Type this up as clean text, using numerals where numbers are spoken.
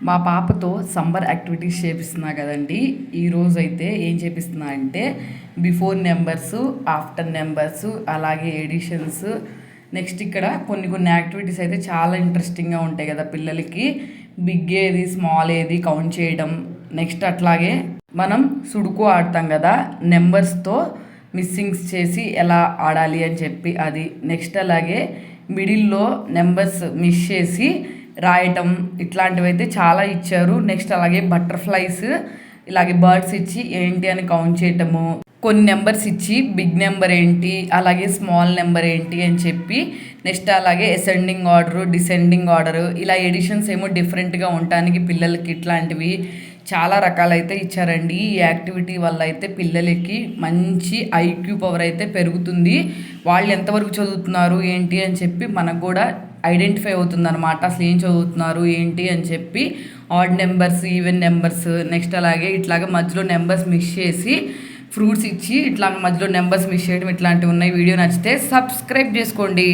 మా పాపతో summer activities చేపిస్తున్నా కదండి. ఈరోజు అయితే ఏం చేపిస్తున్నా అంటే బిఫోర్ నెంబర్స్, ఆఫ్టర్ నెంబర్స్, అలాగే ఎడిషన్స్. నెక్స్ట్ ఇక్కడ కొన్ని కొన్ని యాక్టివిటీస్ అయితే చాలా ఇంట్రెస్టింగ్గా ఉంటాయి కదా పిల్లలకి. బిగ్ ఏది, స్మాల్ ఏది కౌంట్ చేయడం. నెక్స్ట్ అట్లాగే మనం సుడుకు ఆడతాం కదా, నెంబర్స్తో మిస్సింగ్స్ చేసి ఎలా ఆడాలి అని చెప్పి అది. నెక్స్ట్ అలాగే మిడిల్లో నెంబర్స్ మిస్ చేసి రాయటం, ఇట్లాంటివి అయితే చాలా ఇచ్చారు. నెక్స్ట్ అలాగే బటర్ఫ్లైస్, ఇలాగే బర్డ్స్ ఇచ్చి ఏంటి అని కౌంట్ చేయటము, కొన్ని నెంబర్స్ ఇచ్చి బిగ్ నెంబర్ ఏంటి, అలాగే స్మాల్ నెంబర్ ఏంటి అని చెప్పి. నెక్స్ట్ అలాగే అసెండింగ్ ఆర్డరు, డిసెండింగ్ ఆర్డరు, ఇలా ఎడిషన్స్ ఏమో డిఫరెంట్గా ఉండటానికి పిల్లలకి ఇట్లాంటివి చాలా రకాలైతే ఇచ్చారండి. ఈ యాక్టివిటీ వల్ల అయితే పిల్లలకి మంచి ఐక్యూ పవర్ అయితే పెరుగుతుంది. వాళ్ళు ఎంతవరకు చదువుతున్నారు ఏంటి అని చెప్పి మనకు కూడా ఐడెంటిఫై అవుతుంది అనమాట. అసలు ఏం చదువుతున్నారు ఏంటి అని చెప్పి. Odd numbers, even numbers, next అలాగే ఇట్లాగ మధ్యలో నెంబర్స్ మిస్ చేసి ఫ్రూట్స్ ఇచ్చి ఇట్లా మధ్యలో నెంబర్స్ మిస్ చేయడం, ఇట్లాంటివి ఉన్నాయి. వీడియో నచ్చితే సబ్స్క్రైబ్ చేసుకోండి.